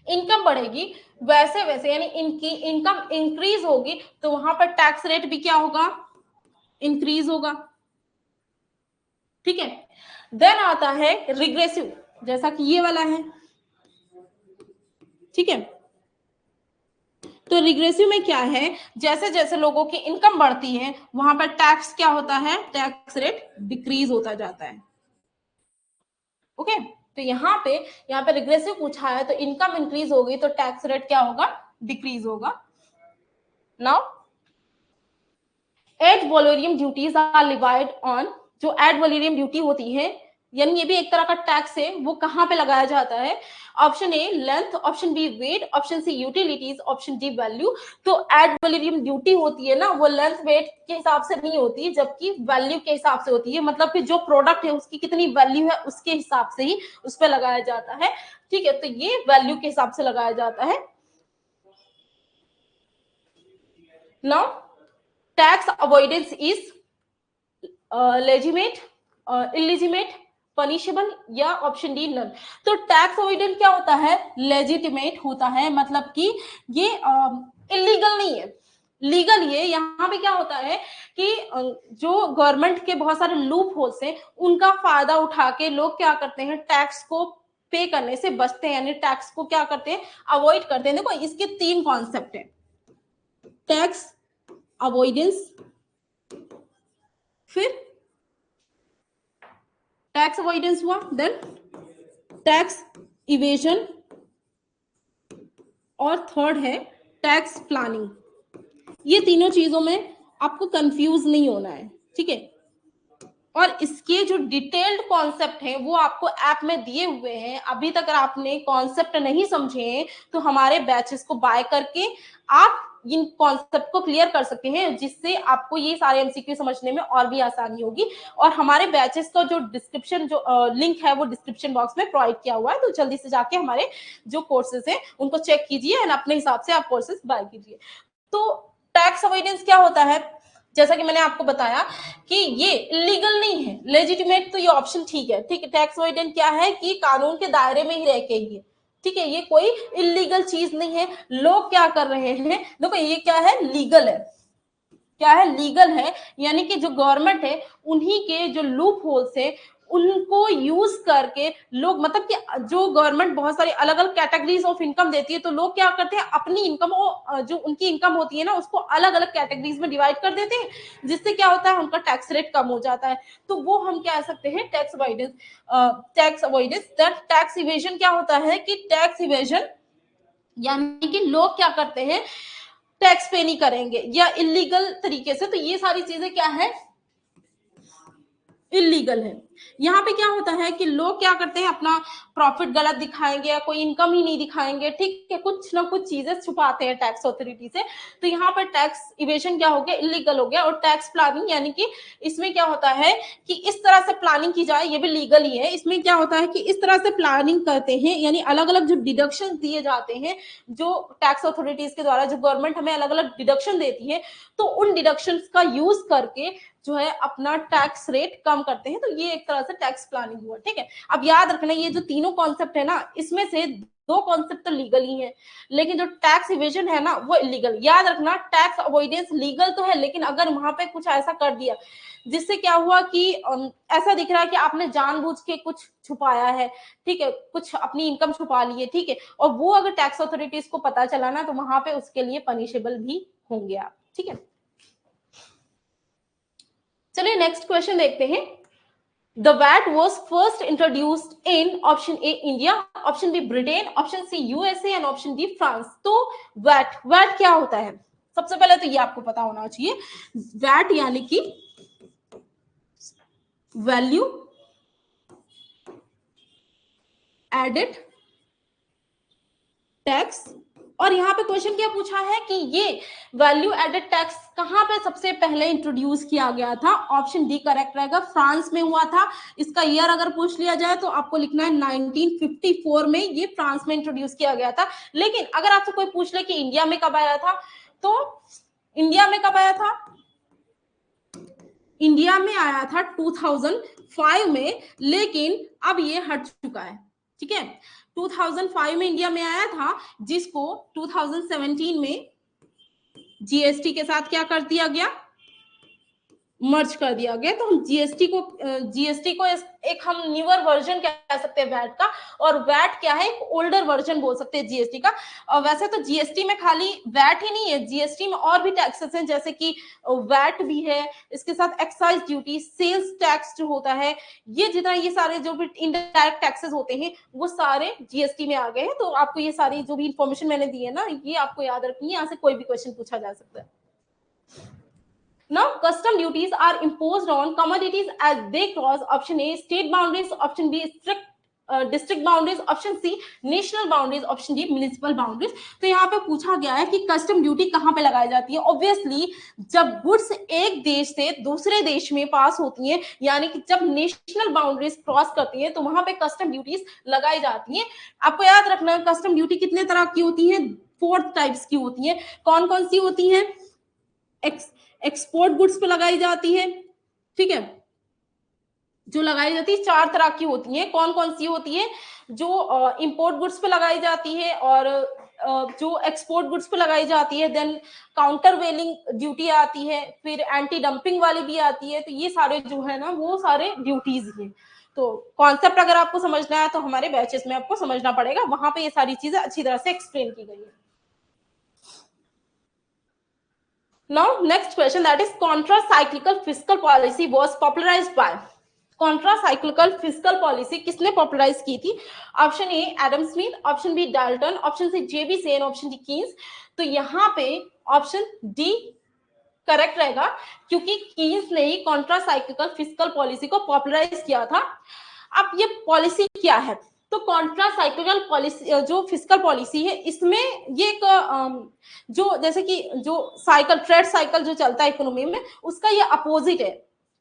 इनकम बढ़ेगी वैसे वैसे, यानी इनकी इनकम इंक्रीज होगी तो वहां पर टैक्स रेट भी क्या होगा, इंक्रीज होगा, ठीक है। देन आता है रिग्रेसिव, जैसा कि ये वाला है, ठीक है। तो रिग्रेसिव में क्या है, जैसे जैसे लोगों की इनकम बढ़ती है वहां पर टैक्स क्या होता है, टैक्स रेट डिक्रीज होता जाता है, ओके। तो यहाँ पे रिग्रेसिव पूछा है तो इनकम इंक्रीज होगी तो टैक्स रेट क्या होगा, डिक्रीज होगा। Now ad valorem duties are levied on, जो एड वॉल्यूम ड्यूटी होती है यानी ये भी एक तरह का टैक्स है, वो कहां पे लगाया जाता है, option A length, option B weight, option C utilities, option D value. तो एड वॉल्यूम ड्यूटी होती है ना वो लेंथ वेट के हिसाब से नहीं होती जबकि वैल्यू के हिसाब से होती है, मतलब कि जो प्रोडक्ट है उसकी कितनी वैल्यू है उसके हिसाब से ही उस पर लगाया जाता है, ठीक है। तो ये वैल्यू के हिसाब से लगाया जाता है। Now tax avoidance is legitimate, illegitimate, punishable या ऑप्शन डी नन। तो टैक्स अवॉइडेंस क्या होता है, लेजिटिमेट होता है, मतलब कि ये इलीगल नहीं है, लीगल। ये यहाँ पे क्या होता है कि जो गवर्नमेंट के बहुत सारे लूप होल्स हैं उनका फायदा उठा के लोग क्या करते हैं, टैक्स को पे करने से बचते हैं, यानी टैक्स को क्या करते हैं, अवॉइड करते हैं। देखो इसके तीन कॉन्सेप्ट है, टैक्स अवॉइडेंस, फिर टैक्स अवॉइडेंस हुआ, देन टैक्स इवेजन, और थर्ड है टैक्स प्लानिंग। ये तीनों चीजों में आपको कंफ्यूज नहीं होना है, ठीक है। और इसके जो डिटेल्ड कॉन्सेप्ट हैं वो आपको ऐप में दिए हुए हैं, अभी तक अगर आपने कॉन्सेप्ट नहीं समझे हैं तो हमारे बैचेस को बाय करके आप इन कॉन्सेप्ट को क्लियर कर सकते हैं, जिससे आपको ये सारे एमसीक्यू समझने में और भी आसानी होगी। और हमारे बैचेस का जो डिस्क्रिप्शन जो लिंक है वो डिस्क्रिप्शन बॉक्स में प्रोवाइड किया हुआ है, तो जल्दी से जाके हमारे जो कोर्सेज हैं उनको चेक कीजिए एंड अपने हिसाब से आप कोर्सेज बाय कीजिए। तो टैक्स अवॉइडेंस क्या होता है, जैसा कि मैंने आपको बताया कि ये इलीगल नहीं है, लेजिटिमेट तो ये ऑप्शन ठीक है, ठीक है। टैक्स अवॉइडेंस क्या है कि कानून के दायरे में ही रह के ही है, ठीक है, ये कोई इलीगल चीज नहीं है। लोग क्या कर रहे हैं, देखो ये क्या है, लीगल है, क्या है, लीगल है, यानी कि जो गवर्नमेंट है उन्हीं के जो लूप होल्स है उनको यूज करके लोग, मतलब कि जो गवर्नमेंट बहुत सारी अलग अलग कैटेगरीज ऑफ इनकम देती है तो लोग क्या करते हैं अपनी इनकम को, जो उनकी इनकम होती है ना उसको अलग अलग कैटेगरीज में डिवाइड कर देते हैं, जिससे क्या होता है उनका टैक्स रेट कम हो जाता है। तो वो हम कह सकते हैं tax avoidance. Tax avoidance, tax evasion क्या होता है कि टैक्स इवेजन यानी कि लोग क्या करते हैं, टैक्स पे नहीं करेंगे या इलीगल तरीके से, तो ये सारी चीजें क्या है, इलीगल है। यहाँ पे क्या होता है कि लोग क्या करते हैं अपना प्रॉफिट गलत दिखाएंगे या कोई इनकम ही नहीं दिखाएंगे, ठीक है, कुछ ना कुछ चीजें छुपाते हैं टैक्स अथॉरिटी से। तो यहाँ पर टैक्स इवेशन क्या हो गया, इलीगल हो गया। और टैक्स प्लानिंग यानी कि इसमें क्या होता है कि इस तरह से प्लानिंग की जाए, ये भी लीगल ही है। इसमें क्या होता है कि इस तरह से प्लानिंग करते हैं, यानी अलग अलग जो डिडक्शन दिए जाते हैं जो टैक्स अथॉरिटीज के द्वारा, जो गवर्नमेंट हमें अलग अलग डिडक्शन देती है, तो उन डिडक्शन का यूज करके जो है अपना टैक्स रेट कम करते हैं। तो ये एक तरह से टैक्स प्लानिंग हुआ, ठीक है। अब याद रखना ये जो तीनों कॉन्सेप्ट है ना, इसमें से दो कॉन्सेप्ट तो लीगल ही है, लेकिन जो टैक्स इवेजन है ना वो इलीगल। याद रखना टैक्स अवॉइडेंस लीगल तो है, लेकिन अगर वहां पे कुछ ऐसा कर दिया जिससे क्या हुआ कि ऐसा दिख रहा है कि आपने जानबूझ के कुछ छुपाया है, ठीक है, कुछ अपनी इनकम छुपा ली है, ठीक है, और वो अगर टैक्स अथॉरिटीज को पता चला ना तो वहां पे उसके लिए पनिशेबल भी होंगे आप, ठीक है। चलिए नेक्स्ट क्वेश्चन देखते हैं। The VAT was first introduced in option A India, option B Britain, option C USA and option D France. तो VAT क्या होता है? सबसे पहले तो ये आपको पता होना चाहिए, VAT यानी कि वैल्यू एडेड टैक्स। और यहाँ पे क्वेश्चन क्या पूछा है कि ये वैल्यू एडेड टैक्स कहां पे सबसे पहले इंट्रोड्यूस किया गया था? ऑप्शन डी करेक्ट रहेगा, फ्रांस में हुआ था। इसका ईयर अगर पूछ लिया जाए तो आपको लिखना है 1954 में ये फ्रांस में इंट्रोड्यूस किया गया था। लेकिन अगर आपसे कोई पूछ ले कि इंडिया में कब आया था, तो इंडिया में कब आया था? इंडिया में आया था 2005 में, लेकिन अब ये हट चुका है। ठीक है, 2005 में इंडिया में आया था, जिसको 2017 में जीएसटी के साथ क्या कर दिया गया? मर्ज कर दिया गया। तो हम जीएसटी को एक हम न्यूअर वर्जन कह सकते हैं वैट का, और वैट क्या है? एक ओल्डर वर्जन बोल सकते हैं जीएसटी का। और वैसे तो जीएसटी में खाली वैट ही नहीं है, जीएसटी में और भी टैक्सेस हैं, जैसे कि वैट भी है, इसके साथ एक्साइज ड्यूटी, सेल्स टैक्स जो होता है, ये जितना ये सारे जो भी इनडायरेक्ट टैक्सेस होते हैं वो सारे जीएसटी में आ गए हैं। तो आपको ये सारी जो भी इंफॉर्मेशन मैंने दी है ना, ये आपको याद रखनी है, यहाँ से कोई भी क्वेश्चन पूछा जा सकता है। Now, custom duties are imposed on commodities as they cross option A state boundaries, option B strict district boundaries, option C national boundaries, option D municipal boundaries. तो यहाँ पे पूछा गया है कि कस्टम ड्यूटी कहाँ पे लगाई जाती है। ऑब्वियसली जब गुड्स एक देश से दूसरे देश में पास होती हैं, यानी कि जब नेशनल बाउंड्रीज क्रॉस करती है, तो वहां पे कस्टम ड्यूटीज लगाई जाती हैं। आपको याद रखना है कस्टम ड्यूटी कितने तरह की होती है? 4 टाइप्स की होती है। कौन कौन सी होती है? एक्सपोर्ट गुड्स पे लगाई जाती है, ठीक है, जो लगाई जाती है 4 तरह की होती है। कौन कौन सी होती है? जो इंपोर्ट गुड्स पे लगाई जाती है, और जो एक्सपोर्ट गुड्स पे लगाई जाती है, देन काउंटर वेलिंग ड्यूटी आती है, फिर एंटी डंपिंग वाली भी आती है। तो ये सारे जो है ना, वो सारे ड्यूटीज हैं। तो कॉन्सेप्ट अगर आपको समझना है तो हमारे बैचेस में आपको समझना पड़ेगा, वहां पे ये सारी चीजें अच्छी तरह से एक्सप्लेन की गई है। Now, next question, that is contra-cyclical fiscal policy was popularized by। Countercyclical fiscal policy किसने पॉपुलराइज की थी? Option A Adam Smith, option B Dalton, option C J B Sen, option D Keynes. तो यहाँ पे ऑप्शन डी करेक्ट रहेगा, क्योंकि Keynes ने ही कॉन्ट्रासाइक्लिकल fiscal policy को पॉपुलराइज किया था। अब ये पॉलिसी क्या है? तो कॉन्ट्रासाइक्लिकल पॉलिसी जो फिस्कल पॉलिसी है, इसमें ये एक जो जैसे कि जो साइकिल, ट्रेड साइकिल जो चलता है इकोनॉमी में, उसका ये अपोजिट है।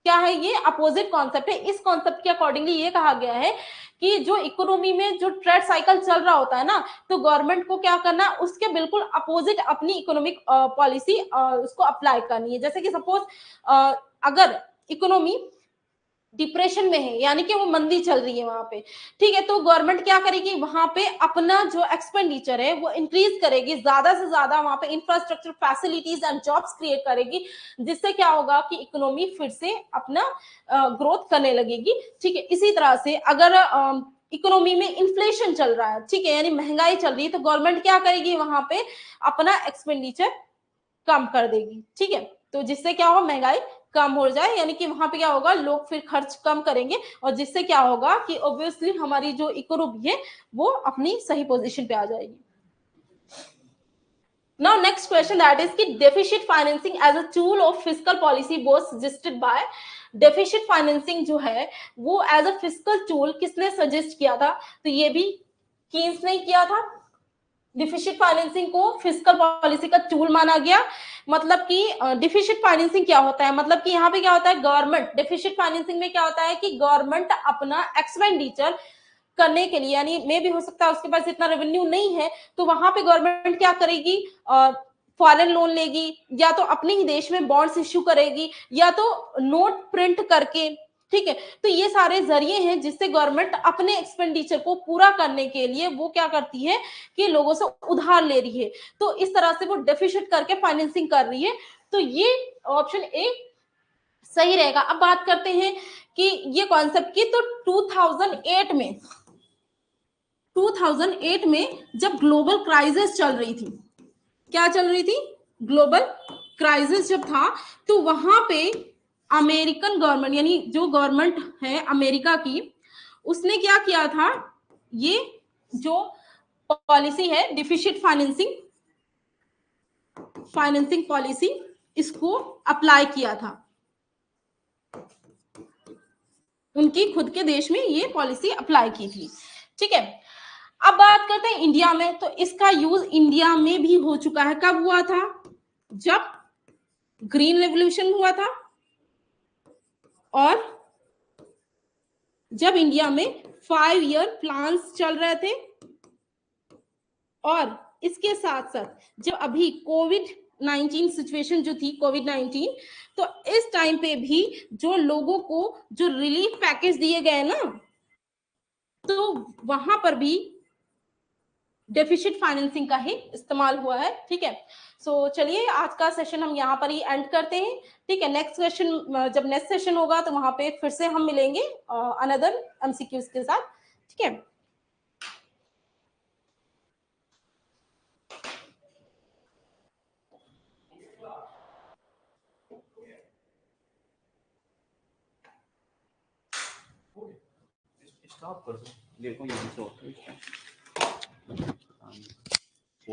क्या है? ये अपोजिट कॉन्सेप्ट है। इस कॉन्सेप्ट के अकॉर्डिंगली ये कहा गया है कि जो इकोनॉमी में जो ट्रेड साइकिल चल रहा होता है ना, तो गवर्नमेंट को क्या करना है? उसके बिल्कुल अपोजिट अपनी इकोनॉमिक पॉलिसी उसको अप्लाई करनी है। जैसे कि सपोज अगर इकोनॉमी डिप्रेशन में है, यानी कि वो मंदी चल रही है वहां पे, ठीक है, तो गवर्नमेंट क्या करेगी? वहां पे अपना जो एक्सपेंडिचर है वो इंक्रीज करेगी, ज्यादा से ज्यादा वहां पे infrastructure facilities and jobs create करेगी, जिससे क्या होगा कि इकोनॉमी फिर से अपना ग्रोथ करने लगेगी। ठीक है, इसी तरह से अगर इकोनॉमी में इन्फ्लेशन चल रहा है, ठीक है, यानी महंगाई चल रही है, तो गवर्नमेंट क्या करेगी? वहां पे अपना एक्सपेंडिचर कम कर देगी। ठीक है, तो जिससे क्या हो? महंगाई कम हो जाए, यानी कि वहां पे क्या होगा? लोग फिर खर्च कम करेंगे, और जिससे क्या होगा कि ऑब्वियसली हमारी जो इकोनॉमी है वो अपनी सही पोजीशन पे आ जाएगी। Now next question, that is कि deficit financing as a tool of fiscal policy was suggested by। deficit financing जो है वो as a fiscal tool किसने सजेस्ट किया था? तो ये भी कीन्स ने किया था। डिफिसिट फाइनेंसिंग को फिस्कल पॉलिसी का टूल माना गया। मतलब कि डिफिसिट फाइनेंसिंग क्या होता है? मतलब कि यहाँ पे क्या होता है? गवर्नमेंट, डिफिसिट फाइनेंसिंग में क्या होता है कि गवर्नमेंट अपना एक्सपेंडिचर करने के लिए, यानी मे भी हो सकता है उसके पास इतना रेवेन्यू नहीं है, तो वहां पे गवर्नमेंट क्या करेगी? फॉरेन लोन लेगी, या तो अपने ही देश में बॉन्ड्स इश्यू करेगी, या तो नोट प्रिंट करके। ठीक है, तो ये सारे जरिए हैं जिससे गवर्नमेंट अपने एक्सपेंडिचर को पूरा करने के लिए वो क्या करती है कि लोगों से उधार ले रही है। तो इस तरह से वो डेफिसिट करके फाइनेंसिंग कर रही है। तो ये ऑप्शन ए सही रहेगा। अब बात करते हैं कि ये कॉन्सेप्ट की, तो 2008 में जब ग्लोबल क्राइसिस चल रही थी, क्या चल रही थी? ग्लोबल क्राइसिस जब था, तो वहां पे अमेरिकन गवर्नमेंट यानी जो गवर्नमेंट है अमेरिका की, उसने क्या किया था, ये जो पॉलिसी है डिफिसिट फाइनेंसिंग पॉलिसी, इसको अप्लाई किया था। उनकी खुद के देश में ये पॉलिसी अप्लाई की थी। ठीक है, अब बात करते हैं इंडिया में। तो इसका यूज इंडिया में भी हो चुका है। कब हुआ था? जब ग्रीन रेवोल्यूशन हुआ था और जब इंडिया में 5 ईयर प्लान्स चल रहे थे, और इसके साथ साथ जब अभी कोविड-19 सिचुएशन जो थी, कोविड-19, तो इस टाइम पे भी जो लोगों को जो रिलीफ पैकेज दिए गए ना, तो वहां पर भी डेफिसिट फाइनेंसिंग का ही इस्तेमाल हुआ है। ठीक है, सो चलिए आज का सेशन हम यहाँ पर ही एंड करते हैं। ठीक है, नेक्स्ट क्वेश्चन जब नेक्स्ट सेशन होगा तो वहां पे फिर से हम मिलेंगे अनदर एमसीक्यूज के साथ। ठीक है, स्टॉप कर दो, देखो यहीं से होता है।